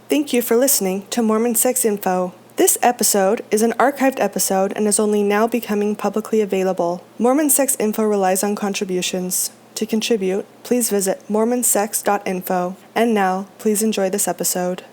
Thank you for listening to Mormon Sex Info. This episode is an archived episode and is only now becoming publicly available. Mormon Sex Info relies on contributions. To contribute, please visit mormonsex.info. And now, please enjoy this episode.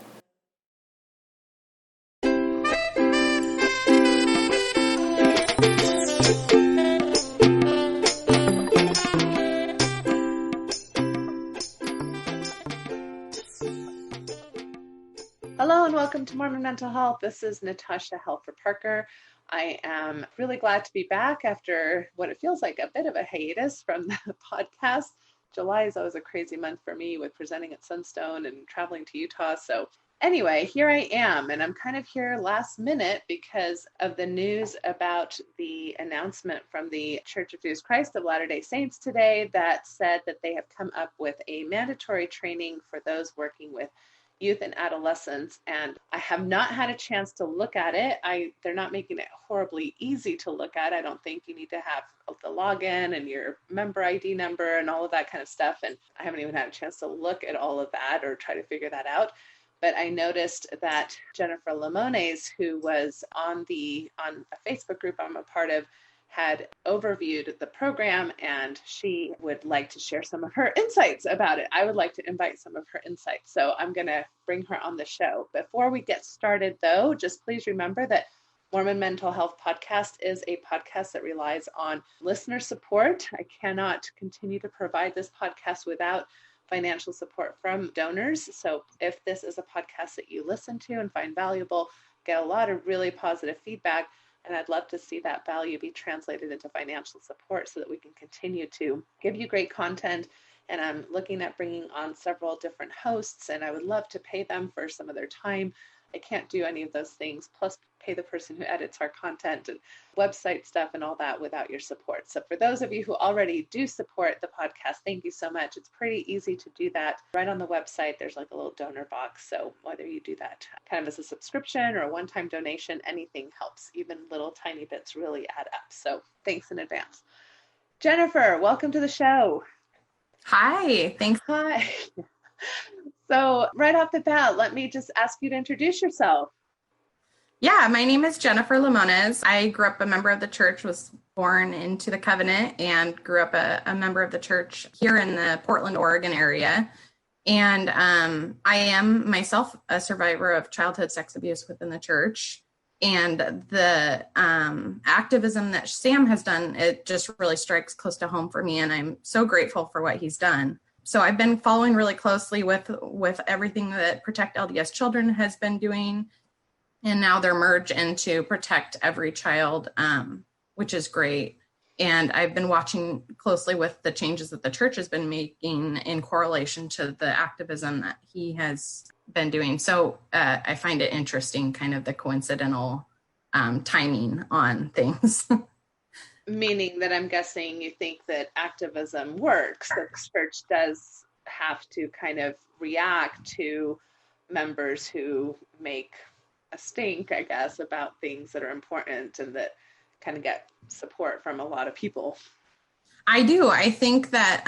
Hello and welcome to Mormon Mental Health. This is Natasha, Helfer Parker. I am really glad to be back after what it feels like a bit of a hiatus from the podcast. July is always a crazy month for me with presenting at Sunstone and traveling to Utah. So anyway, here I am, and I'm kind of here last minute because of the news about the announcement from the Church of Jesus Christ of Latter-day Saints today that said that they have come up with a mandatory training for those working with youth and adolescents, and I have not had a chance to look at it. They're not making it horribly easy to look at. I don't think you need to have the login and your member ID number and all of that kind of stuff, and I haven't even had a chance to look at all of that or try to figure that out. But I noticed that Jennifer Limones, who was on a Facebook group I'm a part of, had overviewed the program, and she would like to share some of her insights about it. I would like to invite some of her insights. So I'm going to bring her on the show. Before we get started, though, just please remember that Mormon Mental Health Podcast is a podcast that relies on listener support. I cannot continue to provide this podcast without financial support from donors. So if this is a podcast that you listen to and find valuable, get a lot of really positive feedback, and I'd love to see that value be translated into financial support so that we can continue to give you great content. And I'm looking at bringing on several different hosts, and I would love to pay them for some of their time. I can't do any of those things, plus pay the person who edits our content and website stuff and all that without your support. So for those of you who already do support the podcast, thank you so much. It's pretty easy to do that. Right on the website, there's like a little donor box. So whether you do that kind of as a subscription or a one-time donation, anything helps. Even little tiny bits really add up. So thanks in advance. Jennifer, welcome to the show. Hi, thanks. Hi. So right off the bat, let me just ask you to introduce yourself. Yeah, my name is Jennifer Limones. I grew up a member of the church, was born into the covenant, and grew up a member of the church here in the Portland, Oregon area. And I am myself a survivor of childhood sex abuse within the church. And the activism that Sam has done, it just really strikes close to home for me. And I'm so grateful for what he's done. So I've been following really closely with everything that Protect LDS Children has been doing. And now they're merged into Protect Every Child, which is great. And I've been watching closely with the changes that the church has been making in correlation to the activism that he has been doing. So I find it interesting, kind of the coincidental timing on things. Meaning that I'm guessing you think that activism works, that the church does have to kind of react to members who make a stink, I guess, about things that are important and that kind of get support from a lot of people. I do. I think that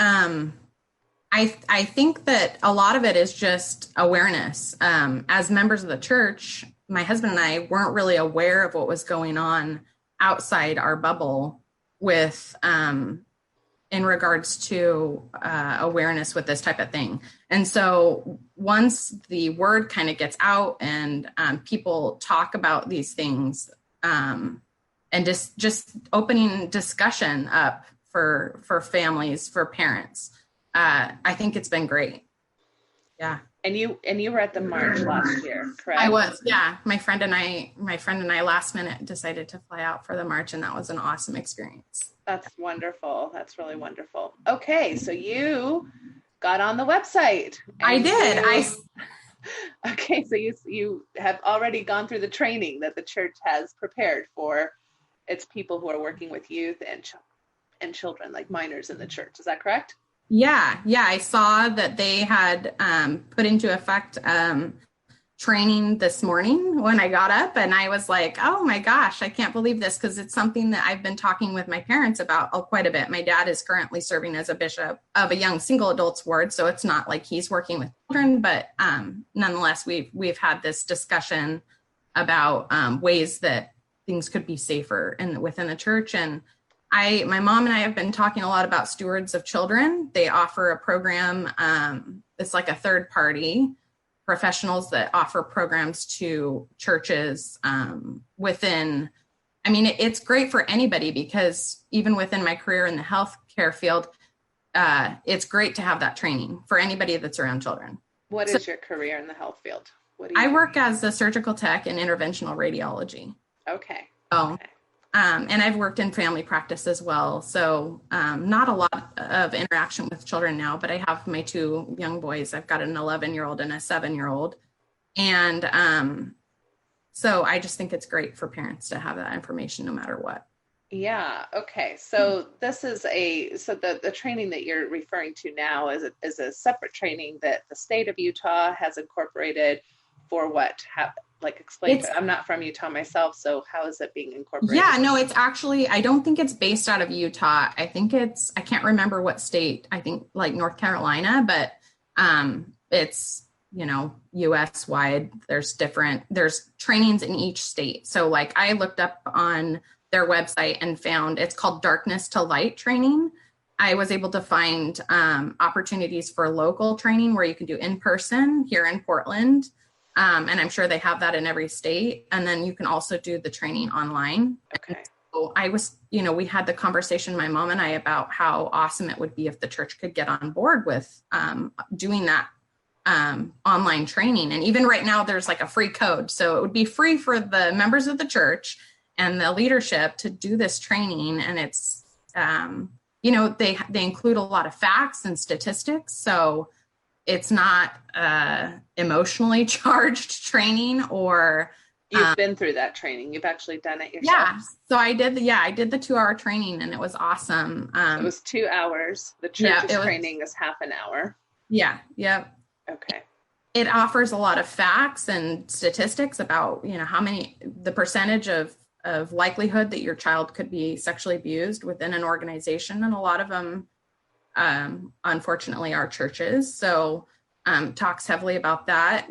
I think that a lot of it is just awareness. As members of the church, my husband and I weren't really aware of what was going on outside our bubble with in regards to awareness with this type of thing. And so once the word kind of gets out and people talk about these things and just opening discussion up for families, for parents, I think it's been great. Yeah. And you were at the march last year, correct? I was, yeah. My friend and I last minute decided to fly out for the march, and that was an awesome experience. That's wonderful. That's really wonderful. Okay, so you got on the website. I did. Okay, so you have already gone through the training that the church has prepared for its people who are working with youth and children, like minors in the church. Is that correct? Yeah. I saw that they had put into effect training this morning when I got up, and I was like, oh my gosh, I can't believe this, because it's something that I've been talking with my parents about quite a bit. My dad is currently serving as a bishop of a young single adults ward, so it's not like he's working with children, but nonetheless, we've had this discussion about ways that things could be safer within the church. And my mom and I have been talking a lot about Stewards of Children. They offer a program. It's like a third party professionals that offer programs to churches within. I mean, it's great for anybody, because even within my career in the healthcare field, it's great to have that training for anybody that's around children. What is your career in the health field? What do you I do? work as a surgical tech in interventional radiology. Okay. Oh, okay. And I've worked in family practice as well. So not a lot of interaction with children now, but I have my two young boys. I've got an 11-year-old and a 7-year-old. And so I just think it's great for parents to have that information no matter what. Yeah. Okay. So this is the training that you're referring to now is a separate training that the state of Utah has incorporated for what? Explain. I'm not from Utah myself, so how is it being incorporated? Yeah, no, it's actually, I don't think it's based out of Utah. I think I can't remember what state, I think like North Carolina, but it's, US wide. There's trainings in each state. So like I looked up on their website and found it's called Darkness to Light training. I was able to find opportunities for local training where you can do in person here in Portland. And I'm sure they have that in every state. And then you can also do the training online. Okay. So I was, we had the conversation, my mom and I, about how awesome it would be if the church could get on board with doing that online training. And even right now, there's like a free code. So it would be free for the members of the church and the leadership to do this training. And it's, they include a lot of facts and statistics. So it's not emotionally charged training, or you've been through that training. You've actually done it yourself. Yeah. So I did the 2-hour training, and it was awesome. It was 2 hours. The church's training is half an hour. Yeah. Yep. Okay. It offers a lot of facts and statistics about, the percentage of likelihood that your child could be sexually abused within an organization. And a lot of them, unfortunately, are churches. So talks heavily about that.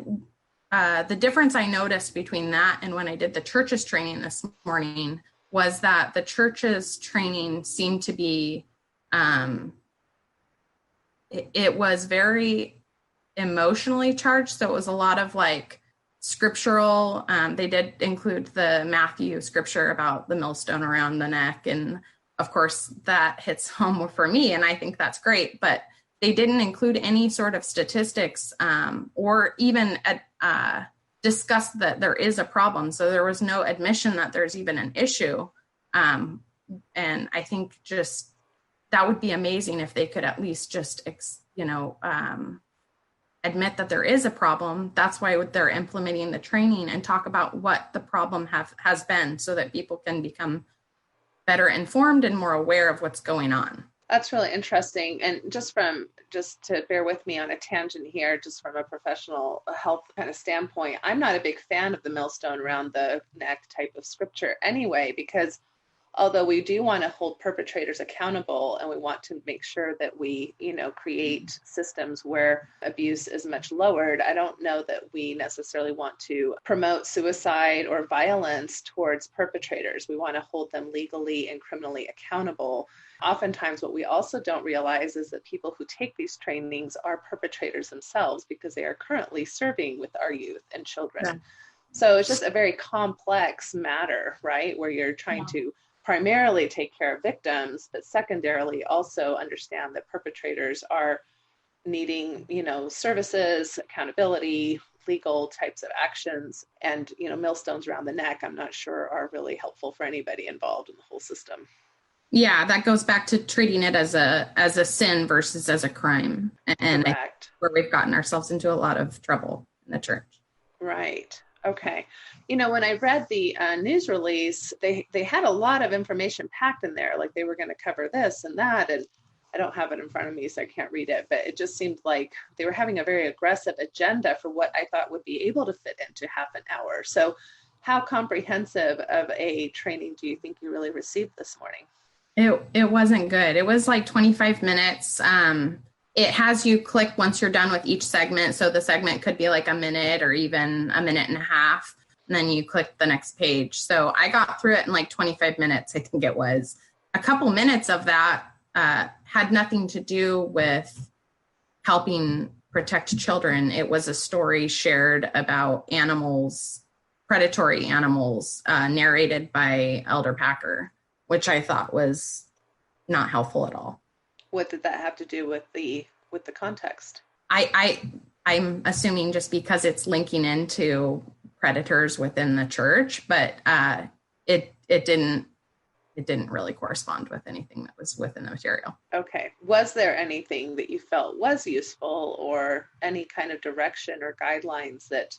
The difference I noticed between that and when I did the church's training this morning was that the church's training seemed to be, it was very emotionally charged. So it was a lot of like scriptural. They did include the Matthew scripture about the millstone around the neck. And of course, that hits home for me, and I think that's great. But they didn't include any sort of statistics or even discuss that there is a problem. So there was no admission that there's even an issue. And I think just that would be amazing if they could at least just, admit that there is a problem. That's why they're implementing the training, and talk about what the problem has been, so that people can become better informed and more aware of what's going on. That's really interesting. And just to bear with me on a tangent here, just from a professional health kind of standpoint, I'm not a big fan of the millstone around the neck type of scripture anyway, because although we do want to hold perpetrators accountable, and we want to make sure that we, create systems where abuse is much lowered, I don't know that we necessarily want to promote suicide or violence towards perpetrators. We want to hold them legally and criminally accountable. Oftentimes, what we also don't realize is that people who take these trainings are perpetrators themselves, because they are currently serving with our youth and children. Yeah. So it's just a very complex matter, right? Where you're trying to primarily take care of victims, but secondarily also understand that perpetrators are needing, services, accountability, legal types of actions, and, millstones around the neck, I'm not sure are really helpful for anybody involved in the whole system. Yeah, that goes back to treating it as a sin versus as a crime. And correct. Where we've gotten ourselves into a lot of trouble in the church. Right. Okay. When I read the news release, they had a lot of information packed in there, like they were going to cover this and that. And I don't have it in front of me, so I can't read it, but it just seemed like they were having a very aggressive agenda for what I thought would be able to fit into half an hour. So how comprehensive of a training do you think you really received this morning? It wasn't good. It was like 25 minutes. It has you click once you're done with each segment. So the segment could be like a minute or even a minute and a half. And then you click the next page. So I got through it in like 25 minutes, I think it was. A couple minutes of that had nothing to do with helping protect children. It was a story shared about animals, predatory animals, narrated by Elder Packer, which I thought was not helpful at all. What did that have to do with the context? I'm assuming just because it's linking into predators within the church, but it didn't really correspond with anything that was within the material. Okay. Was there anything that you felt was useful, or any kind of direction or guidelines that,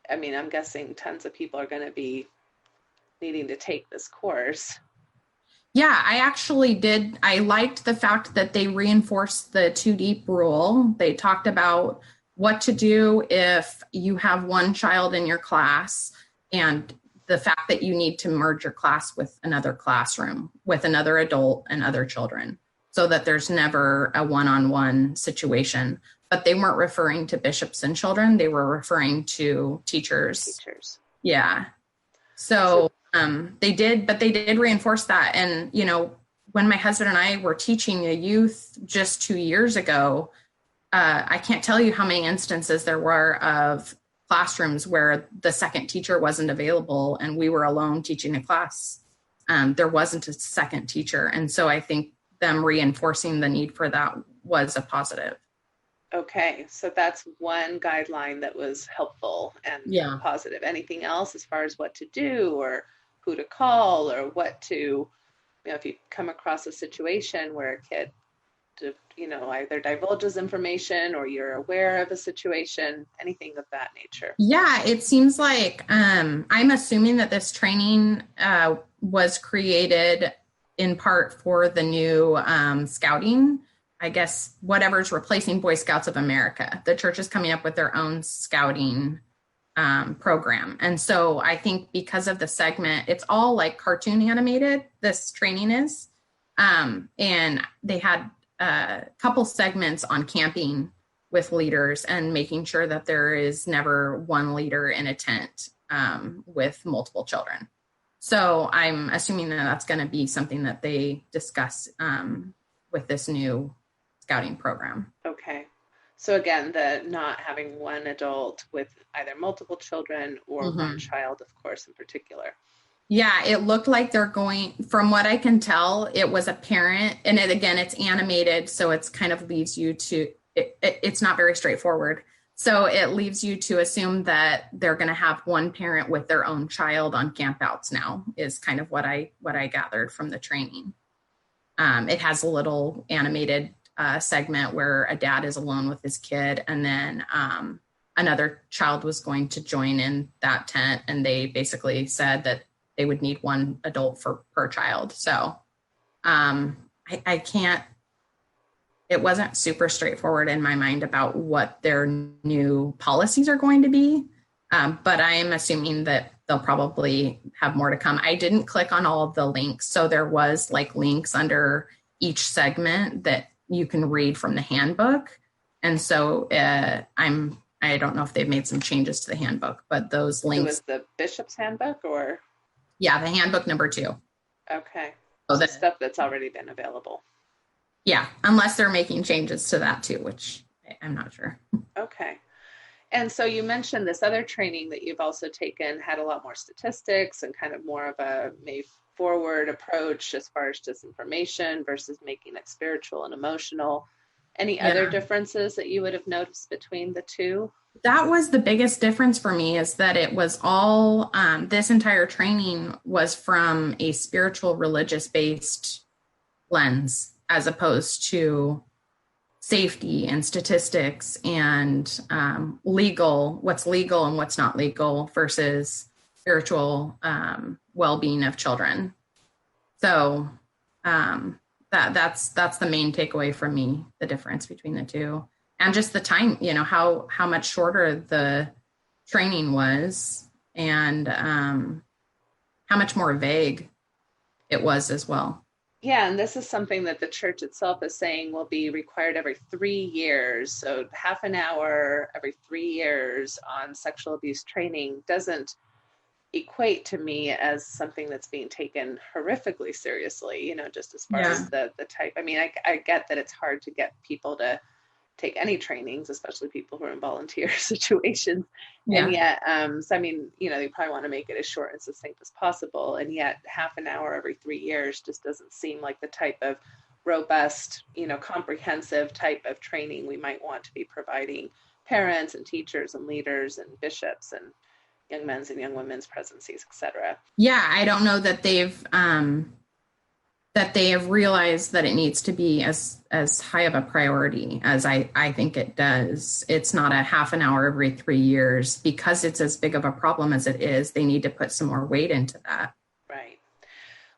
I mean, I'm guessing tons of people are going to be needing to take this course. Yeah, I actually did. I liked the fact that they reinforced the two deep rule. They talked about what to do if you have one child in your class, and the fact that you need to merge your class with another classroom, with another adult and other children, so that there's never a one-on-one situation. But they weren't referring to bishops and children. They were referring to teachers. Yeah. So they did reinforce that. And, you know, when my husband and I were teaching the youth just 2 years ago, I can't tell you how many instances there were of classrooms where the second teacher wasn't available and we were alone teaching a class. There wasn't a second teacher. And so I think them reinforcing the need for that was a positive. Okay, so that's one guideline that was helpful and positive. Anything else as far as what to do or who to call, or what to, you know, if you come across a situation where a kid, you know, either divulges information or you're aware of a situation, anything of that nature? Yeah, it seems like I'm assuming that this training was created in part for the new scouting. I guess whatever's replacing Boy Scouts of America. The church is coming up with their own scouting program. And so I think because of the segment, it's all like cartoon animated, this training is. And they had a couple segments on camping with leaders and making sure that there is never one leader in a tent with multiple children. So I'm assuming that that's going to be something that they discuss with this new scouting program. Okay. So again, the not having one adult with either multiple children or one child, of course, in particular. Yeah, it looked like they're going, from what I can tell, it was a parent, and it's animated, so it's kind of leaves you to, it's not very straightforward. So it leaves you to assume that they're going to have one parent with their own child on campouts now, is kind of what I gathered from the training. It has a little animated segment where a dad is alone with his kid, and then another child was going to join in that tent, and they basically said that they would need one adult per child. So I can't, it wasn't super straightforward in my mind about what their new policies are going to be, but I am assuming that they'll probably have more to come. I didn't click on all of the links, so there was like links under each segment that you can read from the handbook. And so I don't know if they've made some changes to the handbook, but those links. It was the bishop's handbook, or? Yeah, the handbook number 2. Okay. So the stuff that's already been available. Yeah, unless they're making changes to that too, which I'm not sure. Okay. And so you mentioned this other training that you've also taken had a lot more statistics and kind of more of a maybe forward approach as far as disinformation versus making it spiritual and emotional. Any other differences that you would have noticed between the two? That was the biggest difference for me, is that it was all, this entire training was from a spiritual, religious-based lens, as opposed to safety and statistics and what's legal and what's not legal versus spiritual well-being of children. So That's the main takeaway from me, the difference between the two. And just the time, how much shorter the training was, and how much more vague it was as well. Yeah, and this is something that the church itself is saying will be required every 3 years. So half an hour every 3 years on sexual abuse training doesn't equate to me as something that's being taken horrifically seriously, just as far as the type. I mean, I get that it's hard to get people to take any trainings, especially people who are in volunteer situations. Yeah. And yet, so I mean, they probably want to make it as short and succinct as possible. And yet half an hour every 3 years just doesn't seem like the type of robust, comprehensive type of training we might want to be providing parents and teachers and leaders and bishops and young men's and young women's presidencies, etc. Yeah, I don't know that they have realized that it needs to be as high of a priority as I think it does. It's not a half an hour every 3 years because it's as big of a problem as it is. They need to put some more weight into that. Right.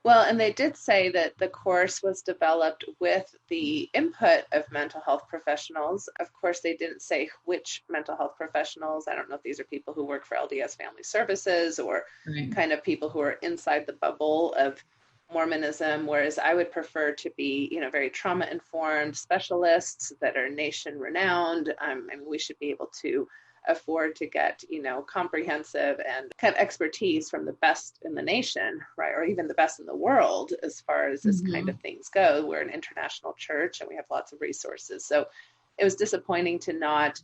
Well, and they did say that the course was developed with the input of mental health professionals. Of course, they didn't say which mental health professionals. I don't know if these are people who work for LDS Family Services or kind of people who are inside the bubble of Mormonism, whereas I would prefer to be, very trauma-informed specialists that are nation-renowned. We should be able to afford to get, comprehensive and kind of expertise from the best in the nation, right? Or even the best in the world as far as this kind of things go. We're an international church and we have lots of resources. So it was disappointing to not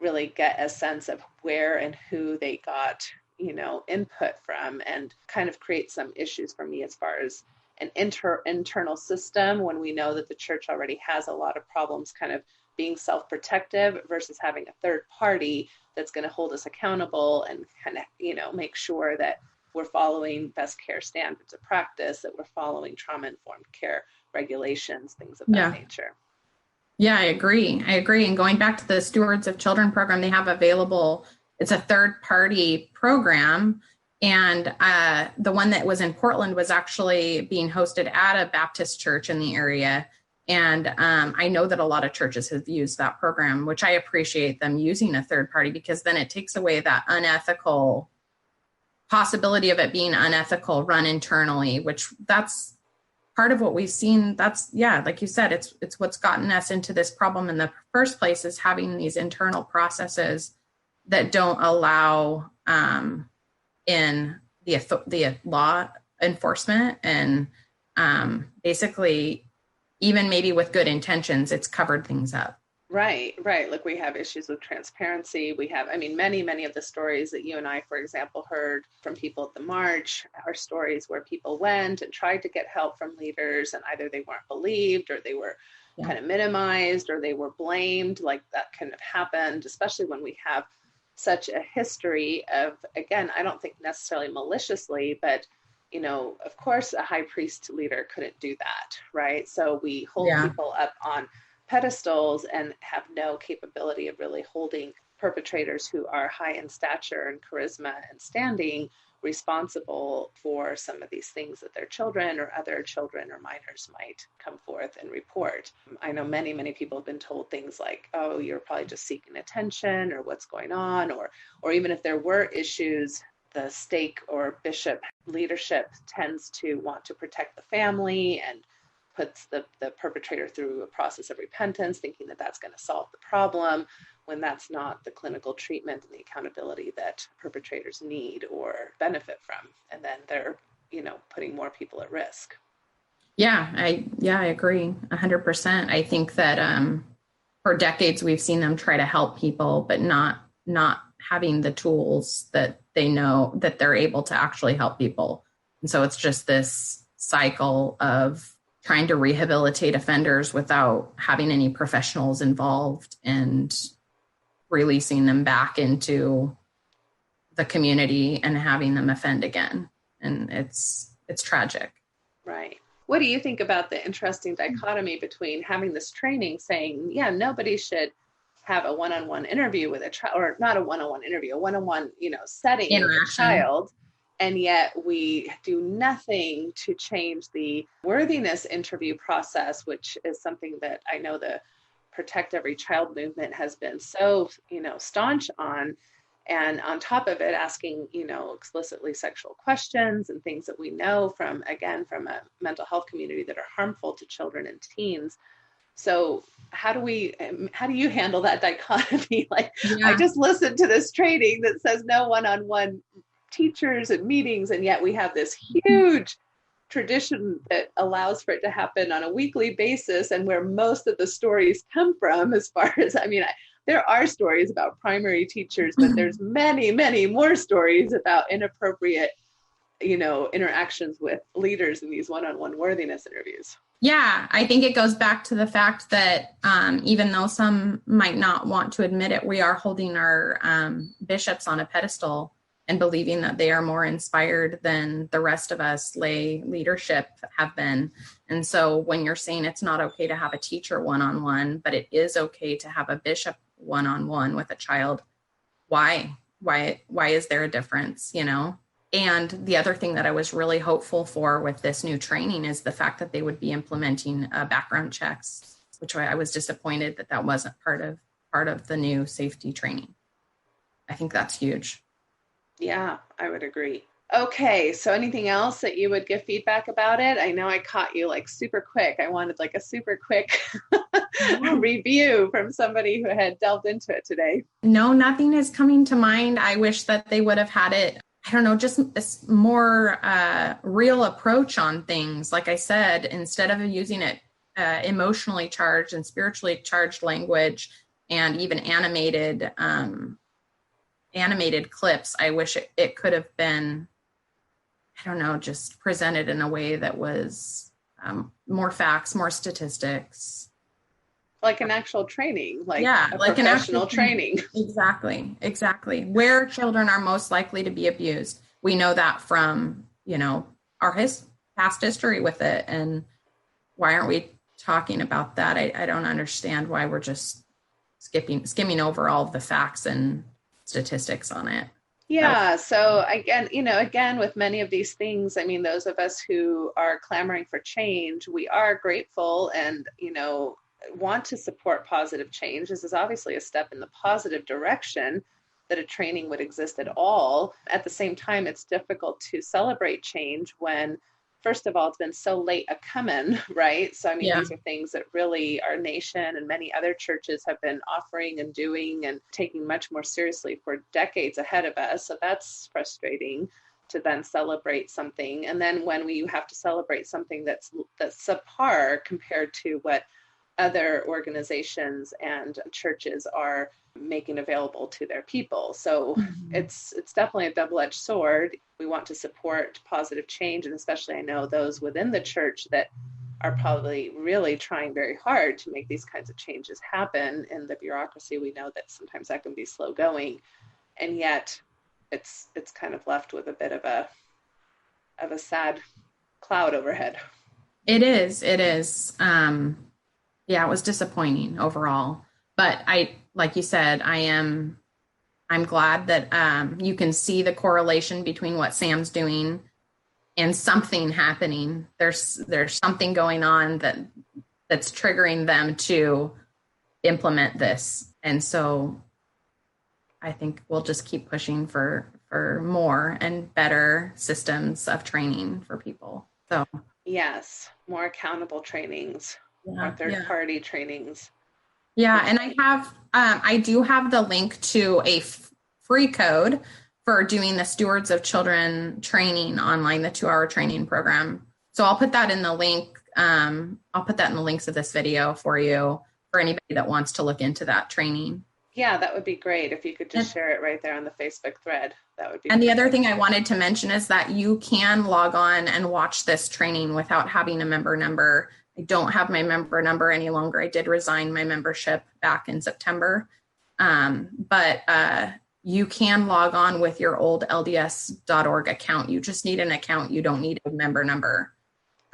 really get a sense of where and who they got input from, and kind of create some issues for me as far as an internal system when we know that the church already has a lot of problems kind of being self-protective versus having a third party that's going to hold us accountable and kind of, make sure that we're following best care standards of practice, that we're following trauma-informed care regulations, things of that nature. Yeah, I agree. And going back to the Stewards of Children program, they have available, it's a third-party program, and the one that was in Portland was actually being hosted at a Baptist church in the area. And I know that a lot of churches have used that program, which I appreciate them using a third party, because then it takes away that unethical possibility of it being unethical run internally, which that's part of what we've seen. That's, like you said, it's what's gotten us into this problem in the first place, is having these internal processes that don't allow in the law enforcement, and basically, even maybe with good intentions, it's covered things up. Right. Like we have issues with transparency. We have, many of the stories that you and I, for example, heard from people at the march are stories where people went and tried to get help from leaders, and either they weren't believed, or they were kind of minimized, or they were blamed. Like that kind of happened, especially when we have such a history of, again, I don't think necessarily maliciously, but of course, a high priest leader couldn't do that, right? So we hold people up on pedestals and have no capability of really holding perpetrators who are high in stature and charisma and standing responsible for some of these things that their children or other children or minors might come forth and report. I know many people have been told things like, oh, you're probably just seeking attention, or what's going on, or even if there were issues, the stake or bishop leadership tends to want to protect the family and puts the perpetrator through a process of repentance, thinking that that's going to solve the problem, when that's not the clinical treatment and the accountability that perpetrators need or benefit from. And then they're, putting more people at risk. Yeah, I agree 100%. I think that for decades we've seen them try to help people, but not having the tools that they know that they're able to actually help people. And so it's just this cycle of trying to rehabilitate offenders without having any professionals involved and releasing them back into the community and having them offend again. And it's tragic. Right. What do you think about the interesting dichotomy between having this training saying, nobody should have a one-on-one interview with a child, or not a one-on-one interview, a one-on-one, setting with a child, And yet we do nothing to change the worthiness interview process, which is something that I know the Protect Every Child movement has been so, staunch on. And on top of it, asking, explicitly sexual questions and things that we know from a mental health community that are harmful to children and teens. So how do you handle that dichotomy? Like, Yeah. I just listened to this training that says no one-on-one teachers and meetings, and yet we have this huge tradition that allows for it to happen on a weekly basis, and where most of the stories come from, as far as, there are stories about primary teachers, but there's many, many more stories about inappropriate, interactions with leaders in these one-on-one worthiness interviews. Yeah, I think it goes back to the fact that even though some might not want to admit it, we are holding our bishops on a pedestal and believing that they are more inspired than the rest of us lay leadership have been. And so when you're saying it's not okay to have a teacher one-on-one, but it is okay to have a bishop one-on-one with a child, why is there a difference, And the other thing that I was really hopeful for with this new training is the fact that they would be implementing background checks, which I was disappointed that wasn't part of the new safety training. I think that's huge. Yeah, I would agree. Okay, so anything else that you would give feedback about it? I know I caught you like super quick. I wanted like a super quick review from somebody who had delved into it today. No, nothing is coming to mind. I wish that they would have had it, I don't know, just a more real approach on things. Like I said, instead of using it emotionally charged and spiritually charged language and even animated clips, I wish it could have been, I don't know, just presented in a way that was more facts, more statistics. Like an actual training, like an professional training. Exactly. Where children are most likely to be abused. We know that from, our past history with it. And why aren't we talking about that? I don't understand why we're just skimming over all of the facts and statistics on it. Yeah. So again, with many of these things, those of us who are clamoring for change, we are grateful and, want to support positive change. This is obviously a step in the positive direction that a training would exist at all. At the same time, it's difficult to celebrate change when, first of all, it's been so late a coming, right? So, These are things that really our nation and many other churches have been offering and doing and taking much more seriously for decades ahead of us. So that's frustrating to then celebrate something. And then when we have to celebrate something that's subpar compared to what other organizations and churches are making available to their people. So it's definitely a double-edged sword. We want to support positive change, and especially I know those within the church that are probably really trying very hard to make these kinds of changes happen. In the bureaucracy, we know that sometimes that can be slow going, and yet it's kind of left with a bit of a sad cloud overhead. It is. Yeah, it was disappointing overall, but like you said, I'm glad that you can see the correlation between what Sam's doing and something happening. There's something going on that's triggering them to implement this. And so I think we'll just keep pushing for more and better systems of training for people. So yes, more accountable trainings. More third-party trainings. Yeah, and I do have the link to a free code for doing the Stewards of Children training online, the 2-hour training program. So I'll put that in the link. I'll put that in the links of this video for you, for anybody that wants to look into that training. Yeah, that would be great. If you could just share it right there on the Facebook thread, that would be And perfect. The other thing I wanted to mention is that you can log on and watch this training without having a member number. I don't have my member number any longer. I did resign my membership back in September. But you can log on with your old LDS.org account. You just need an account. You don't need a member number.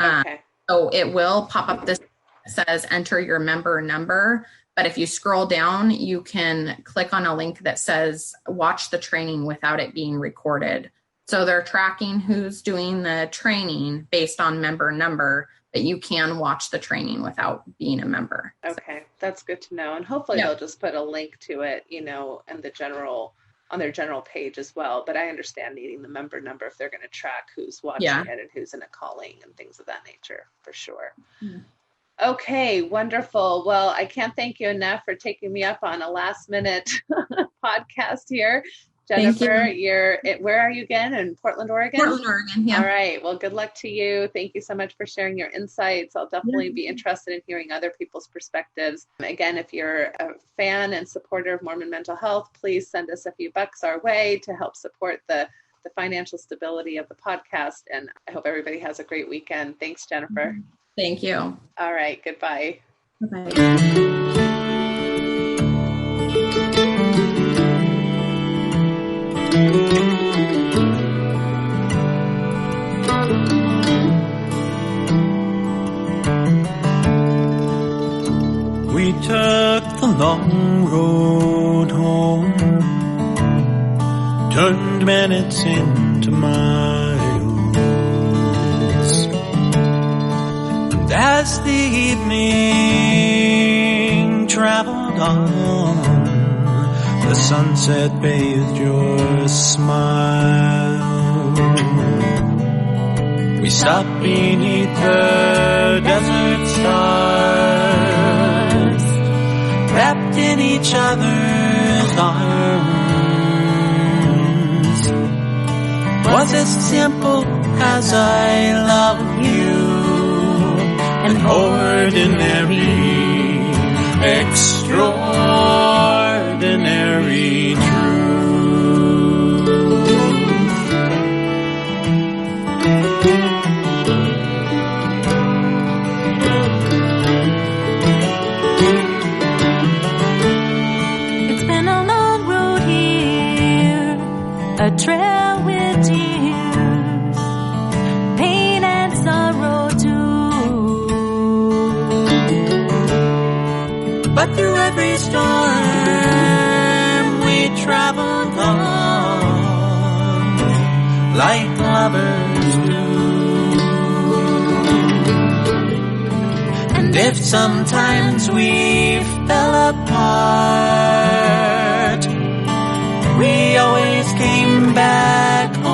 Okay. So it will pop up this that says enter your member number. But if you scroll down, you can click on a link that says watch the training without it being recorded. So they're tracking who's doing the training based on member number, but you can watch the training without being a member. Okay, that's good to know. And hopefully they'll just put a link to it, and on their general page as well. But I understand needing the member number if they're going to track who's watching it and who's in a calling and things of that nature, for sure. Yeah. Okay, wonderful. Well, I can't thank you enough for taking me up on a last minute podcast here. Jennifer, where are you again? In Portland, Oregon? Portland, Oregon, yeah. All right. Well, good luck to you. Thank you so much for sharing your insights. I'll definitely be interested in hearing other people's perspectives. Again, if you're a fan and supporter of Mormon Mental Health, please send us a few bucks our way to help support the financial stability of the podcast. And I hope everybody has a great weekend. Thanks, Jennifer. Thank you. All right. Goodbye. Bye-bye. We took the long road home, turned minutes into miles, and as the evening traveled on, the sunset bathed your smile. We stopped beneath the desert stars, wrapped in each other's arms. Was as simple as I love you, an ordinary, extraordinary truth. It's been a long road here, a trail with tears, pain and sorrow too. But through every storm we traveled on, like lovers do. And if sometimes we fell apart, we always came back home.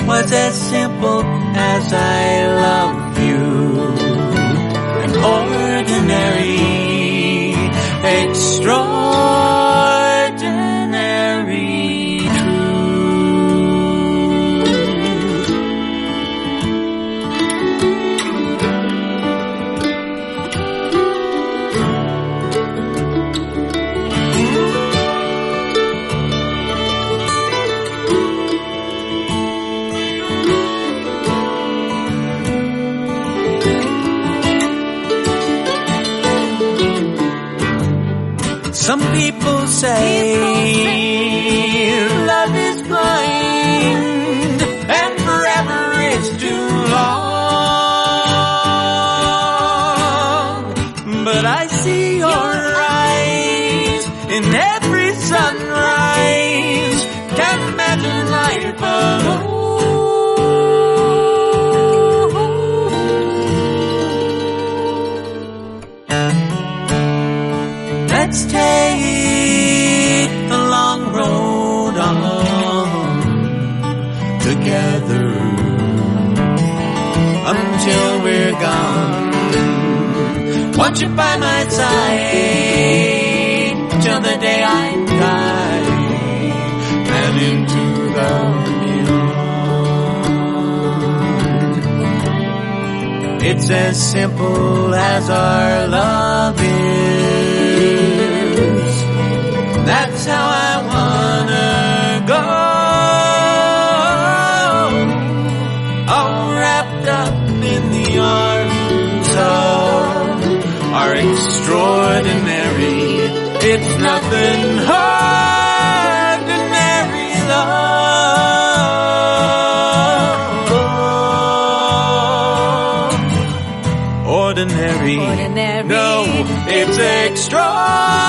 Was as simple as I love you, an ordinary, extraordinary truth. Some people say love is blind and forever is too long. But I see your eyes in every sunrise. Can't imagine life alone. Let's take the long road on together until we're gone. Want you by my side till the day I die and into the beyond. It's as simple as our love is. That's how I wanna go, all wrapped up in the arms of our extraordinary, it's nothing ordinary love. Ordinary. No, it's extraordinary.